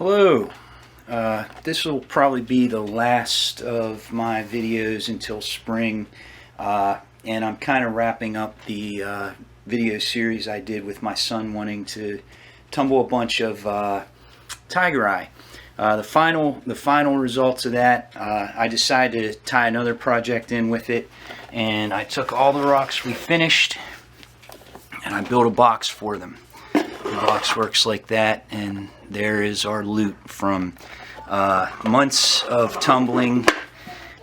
Hello. This will probably be the last of my videos until spring, and I'm kind of wrapping up the video series I did with my son wanting to tumble a bunch of tiger eye. The final results of that, I decided to tie another project in with it, and I took all the rocks we finished and I built a box for them. The box works like that, and there is our loot from months of tumbling,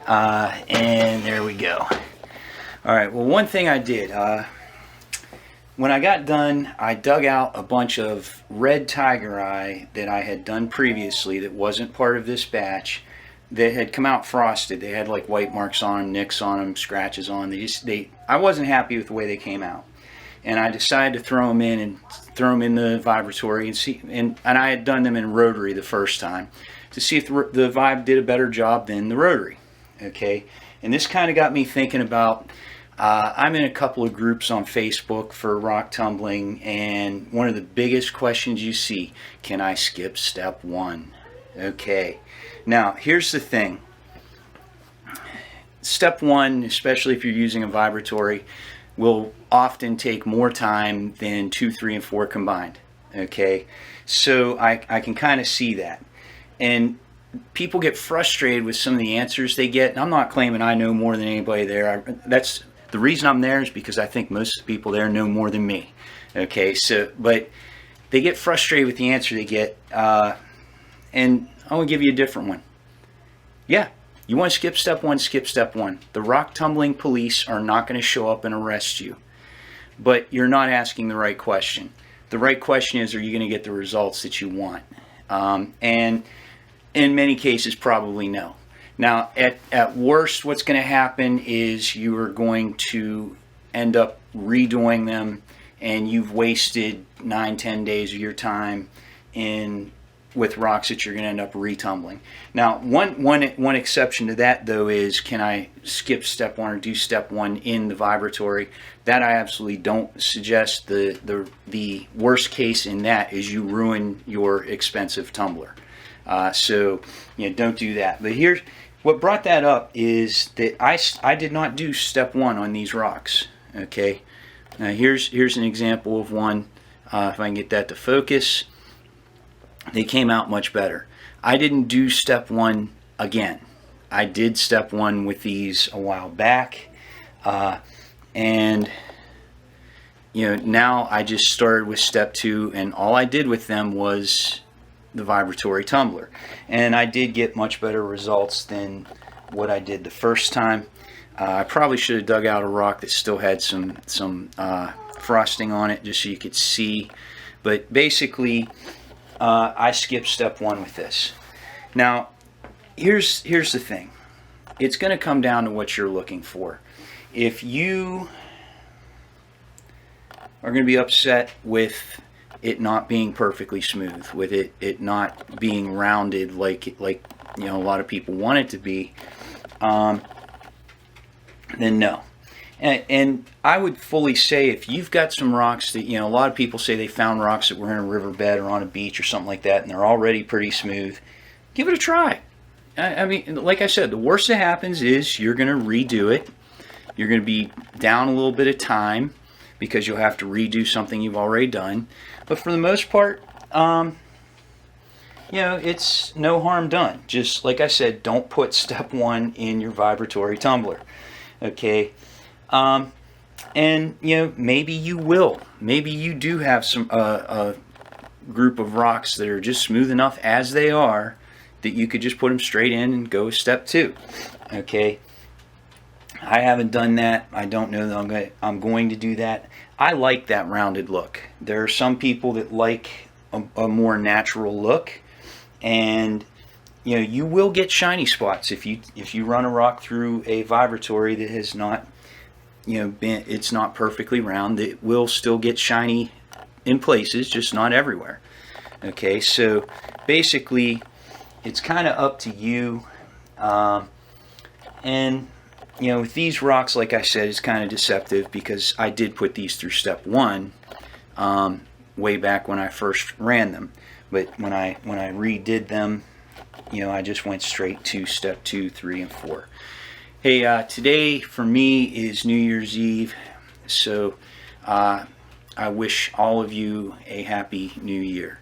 and there we go. Alright, well, one thing I did, when I got done, I dug out a bunch of red tiger eye that I had done previously that wasn't part of this batch, that had come out frosted. They had like white marks on them, nicks on them, scratches on them. I wasn't happy with the way they came out, and I decided to throw them in the vibratory and see. And I had done them in rotary the first time to see if the Vibe did a better job than the rotary. Okay, and this kind of got me thinking about. I'm in a couple of groups on Facebook for rock tumbling, and one of the biggest questions you see: can I skip step one? Okay, now here's the thing. Step one, especially if you're using a vibratory, will often take more time than 2, 3, and 4 combined. Okay, so I can kind of see that, and people get frustrated with some of the answers they get. And I'm not claiming I know more than anybody there. That's the reason I'm there, is because I think most people there know more than me. Okay, so but they get frustrated with the answer they get, and I'm gonna give you a different one. Yeah. You want to skip step one, skip step one. The rock tumbling police are not going to show up and arrest you. But you're not asking the right question. The right question is, are you going to get the results that you want? And in many cases, probably no. Now, at worst, what's going to happen is you are going to end up redoing them, and you've wasted 9, 10 days of your time with rocks that you're going to end up retumbling. Now, one exception to that, though, is can I skip step one or do step one in the vibratory? That I absolutely don't suggest. The worst case in that is you ruin your expensive tumbler. So don't do that. But here's what brought that up, is that I did not do step one on these rocks. Okay, now here's an example of one. If I can get that to focus. They came out much better. I didn't do step one again. I did step one with these a while back, and now I just started with step two, and all I did with them was the vibratory tumbler, and I did get much better results than what I did the first time. I probably should have dug out a rock that still had some frosting on it, just so you could see, but basically I skipped step one with this. Now, here's the thing. It's going to come down to what you're looking for. If you are going to be upset with it not being perfectly smooth, with it not being rounded like a lot of people want it to be, then no. And I would fully say, if you've got some rocks that, a lot of people say they found rocks that were in a riverbed or on a beach or something like that, and they're already pretty smooth, give it a try. I mean, like I said, the worst that happens is you're going to redo it. You're going to be down a little bit of time because you'll have to redo something you've already done. But for the most part, it's no harm done. Just like I said, don't put step one in your vibratory tumbler. Okay. And maybe you will. Maybe you do have some a group of rocks that are just smooth enough as they are that you could just put them straight in and go step two. Okay. I haven't done that. I don't know that I'm going to do that. I like that rounded look. There are some people that like a more natural look, and you will get shiny spots if you run a rock through a vibratory that has not it's not perfectly round. It will still get shiny in places, just not everywhere. Okay, so basically it's kind of up to you, and with these rocks, like I said, it's kind of deceptive because I did put these through step one way back when I first ran them. But when I redid them, you know, I just went straight to step 2, 3, and 4. Hey, today for me is New Year's Eve, so I wish all of you a happy new year.